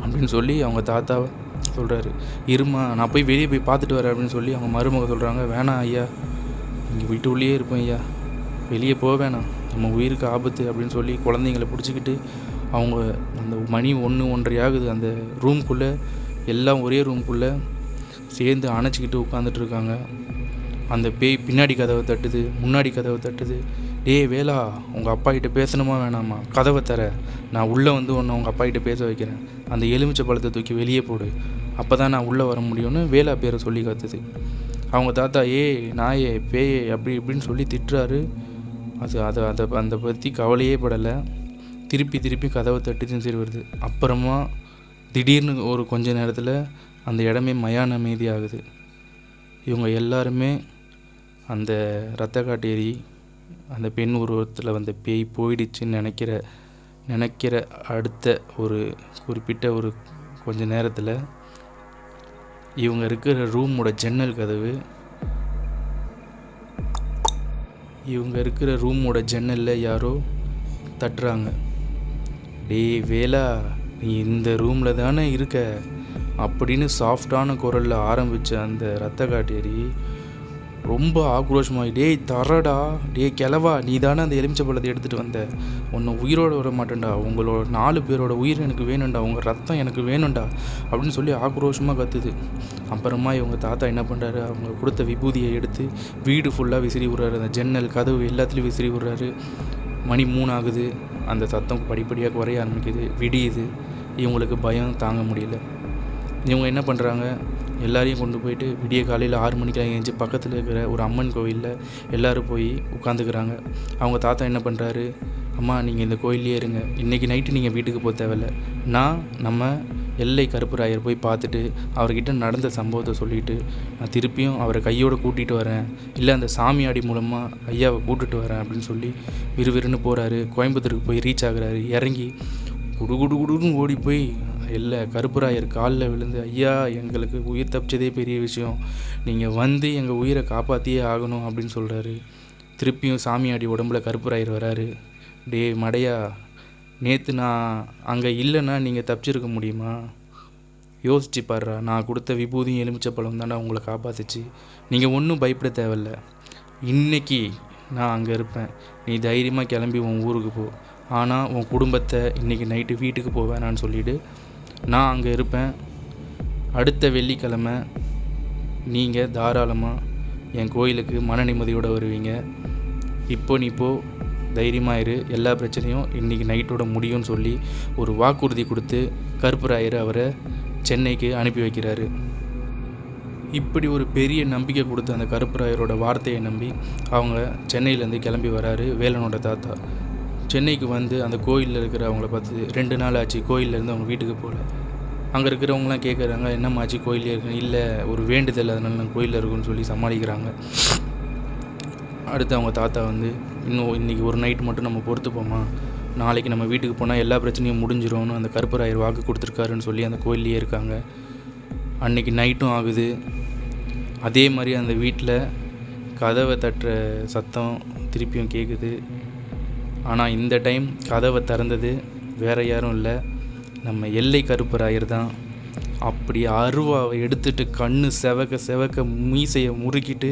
அப்படின்னு சொல்லி அவங்க தாத்தாவை சொல்கிறாரு. இருமா நான் போய் வெளியே போய் பார்த்துட்டு வரேன் அப்படின்னு சொல்லி அவங்க மருமக சொல்கிறாங்க. வேணாம் ஐயா, இங்கே வீட்டுக்குள்ளேயே இருப்பேன் ஐயா, வெளியே போக வேணாம், நம்ம உயிருக்கு ஆபத்து அப்படின்னு சொல்லி குழந்தைங்கள பிடிச்சிக்கிட்டு அவங்க அந்த மணி 1-1:30 ஆகுது. அந்த ரூம்குள்ளே எல்லாம் ஒரே ரூம்குள்ளே சேர்ந்து அணைச்சிக்கிட்டு உட்காந்துட்டு இருக்காங்க. அந்த பேய் பின்னாடி கதவை தட்டுது, முன்னாடி கதவை தட்டுது. டேய் வேலா, உங்கள் அப்பா கிட்ட பேசணுமா வேணாமா, கதவை தர, நான் உள்ளே வந்து ஒன்று உங்கள் அப்பா கிட்ட பேச வைக்கிறேன், அந்த எலுமிச்சை பழத்தை தூக்கி வெளியே போடு, அப்போ தான் நான் உள்ளே வர முடியும்னு வேலா பேரை சொல்லி கற்றுது. அவங்க தாத்தா நாயே பேயே அப்படி இப்படின்னு சொல்லி திட்டுறாரு. அதை பற்றி கவலையே படலை. திருப்பி கதவை தட்டுதுன்னு சரி வருது. அப்புறமா திடீர்னு ஒரு கொஞ்ச நேரத்தில் அந்த இடமே மயான அமைதி ஆகுது. இவங்க எல்லாருமே அந்த ரத்த காட்டேரி அந்த பெண் உருவத்தில் வந்த பேய் போயிடுச்சுன்னு நினைக்கிற அடுத்த ஒரு குறிப்பிட்ட ஒரு கொஞ்ச நேரத்தில் இவங்க இருக்கிற ரூமோட ஜன்னல் கதவு, இவங்க இருக்கிற ரூமோட ஜன்னலில் யாரோ தட்டுறாங்க. டேய் வேலா, நீ இந்த ரூமில் தானே இருக்க அப்படின்னு சாஃப்டான குரலில் ஆரம்பித்த அந்த ரத்த காட்டேரி ரொம்ப ஆக்ரோஷமாகி, டேய் தரடா, டேய் கிளவா, நீ தானே அந்த எலுமிச்சை பழத்தை எடுத்துகிட்டு வந்த, உன்னை உயிரோடு வர மாட்டேன்டா, உங்களோட 4 பேரோட உயிர் எனக்கு வேணும்டா, உங்கள் ரத்தம் எனக்கு வேணும்டா அப்படின்னு சொல்லி ஆக்ரோஷமாக கத்துது. அப்புறமா இவங்க தாத்தா என்ன பண்ணுறாரு, அவங்க கொடுத்த விபூதியை எடுத்து வீடு ஃபுல்லாக விசிறி விட்றாரு, அந்த ஜன்னல் கதவு எல்லாத்துலேயும் விசிறி விட்றாரு. மணி 3 ஆகுது. அந்த சத்தம் படிப்படியாக குறைய ஆரம்பிக்குது. விடியுது. இவங்களுக்கு பயம் தாங்க முடியல. இவங்க என்ன பண்ணுறாங்க, எல்லாரையும் கொண்டு போயிட்டு விடிய காலையில் 6 மணிக்கெலாம் எழுந்துச்சி பக்கத்தில் இருக்கிற ஒரு அம்மன் கோவிலில் எல்லோரும் போய் உட்காந்துக்கிறாங்க. அவங்க தாத்தா என்ன பண்ணுறாரு, அம்மா நீங்கள் இந்த கோயிலே இருங்க, இன்றைக்கி நைட்டு நீங்கள் வீட்டுக்கு போக தேவையில்ல, நம்ம எல்லை கருப்பராயர் போய் பார்த்துட்டு அவர்கிட்ட நடந்த சம்பவத்தை சொல்லிவிட்டு நான் திருப்பியும் அவரை கையோடு கூட்டிகிட்டு வரேன், இல்லை அந்த சாமியாடி மூலமாக ஐயாவை கூட்டிகிட்டு வரேன் அப்படின்னு சொல்லி விறுவிறுன்னு போகிறாரு. கோயம்புத்தூருக்கு போய் ரீச் ஆகுறாரு. இறங்கி குடுன்னு ஓடி போய் இல்லை கருப்பராயர் காலில் விழுந்து, ஐயா எங்களுக்கு உயிர் தப்பிச்சதே பெரிய விஷயம், நீங்கள் வந்து எங்கள் உயிரை காப்பாற்றியே ஆகணும் அப்படின்னு சொல்கிறாரு. திருப்பியும் சாமியாடி உடம்புல கருப்பராயர் வராரு. டே மடையா, நேற்று நான் அங்கே இல்லைன்னா நீங்கள் தப்பிச்சிருக்க முடியுமா? யோசிச்சு பாடுறா, நான் கொடுத்த விபூதியும் எலுமிச்சப்பழம் தானே உங்களை காப்பாற்றுச்சு. நீங்கள் ஒன்றும் பயப்பட தேவையில்ல. இன்றைக்கி நான் அங்கே இருப்பேன், நீ தைரியமாக கிளம்பி உன் ஊருக்கு போ. ஆனால் உன் குடும்பத்தை இன்றைக்கி நைட்டு வீட்டுக்கு போவேனான்னு சொல்லிவிட்டு நான் அங்கே இருப்பேன். அடுத்த வெள்ளிக்கிழமை நீங்கள் தாராளமாக என் கோயிலுக்கு மன நிம்மதியோடு வருவீங்க. நீ போ, தைரியமாக இரு, எல்லா பிரச்சனையும் இன்றைக்கி நைட்டோட முடியும்னு சொல்லி ஒரு வாக்குறுதி கொடுத்து கருப்பராயர் அவரை சென்னைக்கு அனுப்பி வைக்கிறாரு. இப்படி ஒரு பெரிய நம்பிக்கை கொடுத்த அந்த கருப்பராயரோட வார்த்தையை நம்பி அவங்க சென்னையிலேருந்து கிளம்பி வராரு வேலனோட தாத்தா. சென்னைக்கு வந்து அந்த கோயிலில் இருக்கிற அவங்கள பார்த்து 2 நாள் ஆச்சு கோயிலேருந்து அவங்க வீட்டுக்கு போகல. அங்கே இருக்கிறவங்களாம் கேட்குறாங்க, என்னம்மாச்சு கோயிலே இருக்கு? இல்லை, ஒரு வேண்டுதல், அதனால நான் கோயிலில் இருக்குன்னு சொல்லி சமாளிக்கிறாங்க. அடுத்து அவங்க தாத்தா வந்து, இன்னும் இன்றைக்கி ஒரு நைட்டு மட்டும் நம்ம பொறுத்துப்போமா, நாளைக்கு நம்ம வீட்டுக்கு போனால் எல்லா பிரச்சனையும் முடிஞ்சிடும்னு அந்த கருப்பராயர் வாக்கு கொடுத்துருக்காருன்னு சொல்லி அந்த கோயிலே இருக்காங்க. அன்றைக்கி நைட்டும் ஆகுது. அதே மாதிரி அந்த வீட்டில் கதவை தட்டுற சத்தம் திருப்பியும் கேட்குது. ஆனால் இந்த டைம் கதவை திறந்தது வேறு யாரும் இல்லை, நம்ம எல்லை கருப்பராயர் தான். அப்படி அருவாவை எடுத்துட்டு கண்ணு செவக்க மீசையை முறுக்கிட்டு,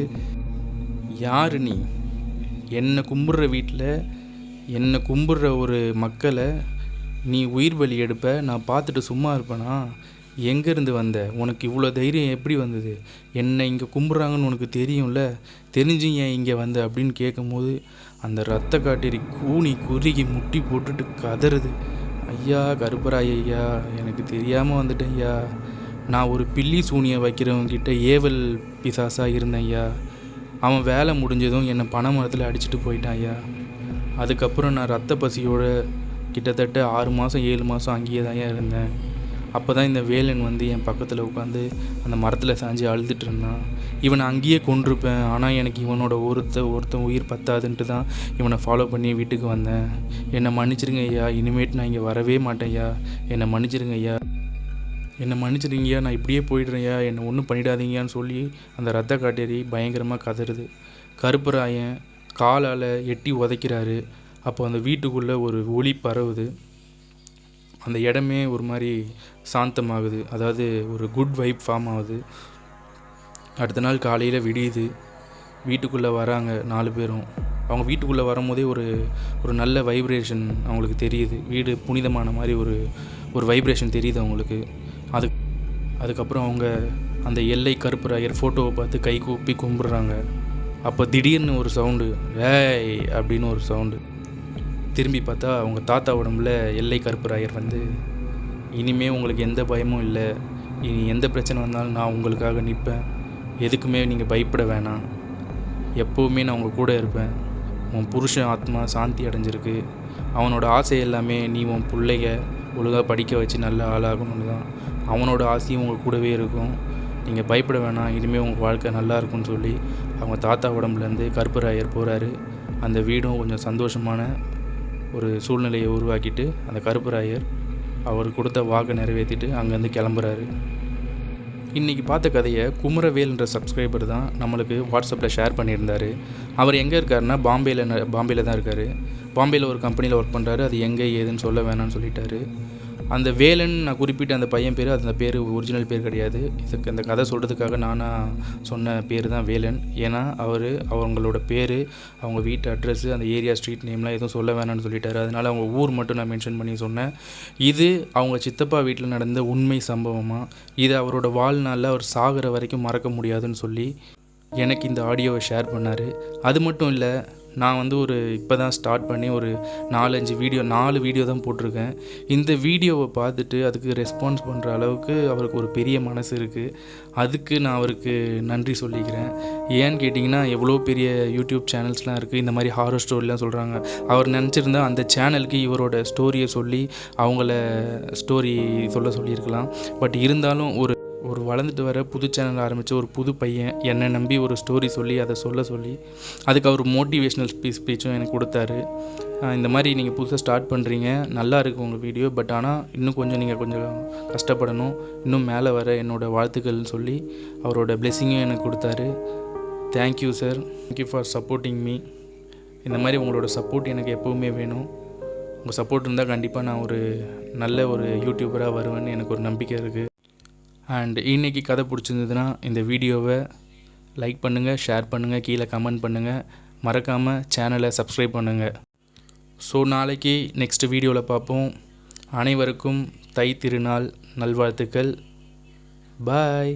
யார் நீ? என்னை கும்பிட்ற வீட்டில் என்னை கும்பிட்ற ஒரு மக்களை நீ உயிர் பலி எடுப்ப, நான் பார்த்துட்டு சும்மா இருப்பேனா? எங்கேருந்து வந்த? உனக்கு இவ்வளோ தைரியம் எப்படி வந்தது? என்னை இங்கே கும்பிட்றாங்கன்னு உனக்கு தெரியும்ல, தெரிஞ்சு ஏன் இங்கே வந்த அப்படின்னு கேட்கும்போது அந்த ரத்த காட்டேரி கூனி குறுகி முட்டி போட்டுட்டு கதறுது. ஐயா கருப்பராய ஐயா, எனக்கு தெரியாமல் வந்துட்டேன் ஐயா, நான் ஒரு பில்லி சூனியை வைக்கிறவங்கிட்ட ஏவல் பிசாசாக இருந்தேன் ஐயா, அவன் வேலை முடிஞ்சதும் என்னை பனை மரத்தில் அடிச்சுட்டு போயிட்டான் ஐயா. அதுக்கப்புறம் நான் ரத்த பசியோடு கிட்டத்தட்ட 6 மாதம் 7 மாதம் அங்கேயே தான் இருந்தேன். அப்போ தான் இந்த வேலன் வந்து என் பக்கத்தில் உட்காந்து அந்த மரத்தில் சாஞ்சு அழுதுட்டு இருந்தான். இவனை அங்கேயே கொண்டிருப்பேன், ஆனால் எனக்கு இவனோட ஒருத்தன் உயிர் பத்தாதுன்ட்டு தான் இவனை ஃபாலோ பண்ணி வீட்டுக்கு வந்தேன். என்னை மன்னிச்சிருங்க ஐயா, இனிமேட்டு நான் இங்கே வரவே மாட்டேன் ஐயா, என்னை மன்னிச்சிருங்க ஐயா, என்னை மன்னிச்சிருங்கய்யா, நான் இப்படியே போய்ட்றேன்யா, என்னை ஒன்றும் பண்ணிடாதீங்கன்னு சொல்லி அந்த ரத்த காட்டேரி பயங்கரமாக கதறுது. கருப்பராயன் காலால் எட்டி உதைக்கிறாரு. அப்போ அந்த வீட்டுக்குள்ளே ஒரு ஒளி பரவுது. அந்த இடமே ஒரு மாதிரி சாந்தமாகுது, அதாவது ஒரு குட் வைப் ஃபார்ம் ஆகுது. அடுத்த நாள் காலையில் விடியுது. வீட்டுக்குள்ளே வராங்க 4 பேரும். அவங்க வீட்டுக்குள்ளே வரும்போதே ஒரு நல்ல வைப்ரேஷன் அவங்களுக்கு தெரியுது. வீடு புனிதமான மாதிரி ஒரு வைப்ரேஷன் தெரியுது அவங்களுக்கு. அதுக்கப்புறம் அவங்க அந்த எல்லை கருப்பராயர் ஃபோட்டோவை பார்த்து கை கூப்பி கும்பிட்றாங்க. அப்போ திடீர்னு ஒரு சவுண்டு, ஏய் அப்படின்னு ஒரு சவுண்டு. திரும்பி பார்த்தா அவங்க தாத்தா உடம்புல எல்லை கருப்பராயர் வந்து, இனிமேல் உங்களுக்கு எந்த பயமும் இல்லை, இனி எந்த பிரச்சனை வந்தாலும் நான் உங்களுக்காக நிற்பேன், எதுக்குமே நீங்கள் பயப்பட வேணாம், எப்போவுமே நான் உங்கள் கூட இருப்பேன், உன் புருஷன் ஆத்மா சாந்தி அடைஞ்சிருக்கு, அவனோட ஆசை எல்லாமே நீ உன் பிள்ளைங்க ஒழுங்காக படிக்க வச்சு நல்ல ஆளாகணும்னு தான், அவனோட ஆசையும் உங்கள் கூடவே இருக்கும், நீங்கள் பயப்பட வேணாம், இனிமேல் உங்கள் வாழ்க்கை நல்லா இருக்கும்னு சொல்லி அவங்க தாத்தா உடம்புலேருந்து கருப்பராயர் போகிறாரு. அந்த வீடும் கொஞ்சம் சந்தோஷமான ஒரு சூழ்நிலையை உருவாக்கிட்டு அந்த கருப்பராயர் அவர் கொடுத்த வாக்கை நிறைவேற்றிட்டு அங்கேருந்து கிளம்புறாரு. இன்றைக்கி பார்த்த கதையை குமரவேல்ன்ற சப்ஸ்கிரைபர் தான் நம்மளுக்கு வாட்ஸ்அப்பில் ஷேர் பண்ணியிருந்தார். அவர் எங்கே இருக்காருன்னா பாம்பேயில் தான் இருக்கார். பாம்பேயில் ஒரு கம்பெனியில் ஒர்க் பண்ணுறாரு. அது எங்கே ஏதுன்னு சொல்ல வேணாம்னு சொல்லிட்டாரு. அந்த வேலன் நான் குறிப்பிட்ட அந்த பையன் பேர், அந்த பேர் ஒரிஜினல் பேர் கிடையாது. இதுக்கு அந்த கதை சொல்கிறதுக்காக நானாக சொன்ன பேர் தான் வேலன். ஏன்னா அவங்களோட பேர், அவங்க வீட்டு அட்ரஸ்ஸு, அந்த ஏரியா ஸ்ட்ரீட் நேம்லாம் எதுவும் சொல்ல வேணாம்னு சொல்லிட்டாரு. அதனால் அவங்க ஊர் மட்டும் நான் மென்ஷன் பண்ணி சொன்னேன். இது அவங்க சித்தப்பா வீட்டில் நடந்த உண்மை சம்பவமாக, இது அவரோட வாழ்நாளில் அவர் சாகிற வரைக்கும் மறக்க முடியாதுன்னு சொல்லி எனக்கு இந்த ஆடியோவை ஷேர் பண்ணார். அது மட்டும் இல்லை, நான் வந்து இப்போ தான் ஸ்டார்ட் பண்ணி ஒரு 4 வீடியோ தான் போட்டிருக்கேன். இந்த வீடியோவை பார்த்துட்டு அதுக்கு ரெஸ்பான்ஸ் பண்ணுற அளவுக்கு அவருக்கு ஒரு பெரிய மனசு இருக்குது. அதுக்கு நான் அவருக்கு நன்றி சொல்லிக்கிறேன். ஏன்னு கேட்டிங்கன்னா, எவ்வளோ பெரிய யூடியூப் சேனல்ஸ்லாம் இருக்குது, இந்த மாதிரி ஹாரர் ஸ்டோரிலாம் சொல்கிறாங்க. அவர் நினச்சிருந்தா அந்த சேனலுக்கு இவரோட ஸ்டோரியை சொல்லி அவங்கள ஸ்டோரி சொல்லியிருக்கலாம். பட் இருந்தாலும் ஒரு வளர்ந்துட்டு வர புது சேனல் ஆரம்பித்த ஒரு புது பையன் என்னை நம்பி ஒரு ஸ்டோரி சொல்லி அதை சொல்லி அதுக்கு அவர் மோட்டிவேஷ்னல் ஸ்பீச்சும் எனக்கு கொடுத்தாரு. இந்த மாதிரி நீங்கள் புதுசாக ஸ்டார்ட் பண்ணுறீங்க, நல்லா இருக்குது உங்கள் வீடியோ, பட் ஆனால் இன்னும் நீங்கள் கொஞ்சம் கஷ்டப்படணும், இன்னும் மேலே வர என்னோடய வாழ்த்துக்கள்னு சொல்லி அவரோட பிளெஸிங்கும் எனக்கு கொடுத்தாரு. Thank you sir, thank you for supporting me. இந்த மாதிரி உங்களோட சப்போர்ட் எனக்கு எப்போவுமே வேணும். உங்கள் சப்போர்ட் இருந்தால் கண்டிப்பாக நான் ஒரு நல்ல யூடியூபராக வருவேன்னு எனக்கு ஒரு நம்பிக்கை இருக்குது. அண்ட் இன்றைக்கி கதை பிடிச்சிருந்ததுன்னா இந்த வீடியோவை லைக் பண்ணுங்கள், ஷேர் பண்ணுங்கள், கீழே கமெண்ட் பண்ணுங்கள், மறக்காமல் சேனலை சப்ஸ்கிரைப் பண்ணுங்கள். ஸோ நாளைக்கு நெக்ஸ்ட் வீடியோவில் பார்ப்போம். அனைவருக்கும் தை திருநாள் நல்வாழ்த்துக்கள். பாய்.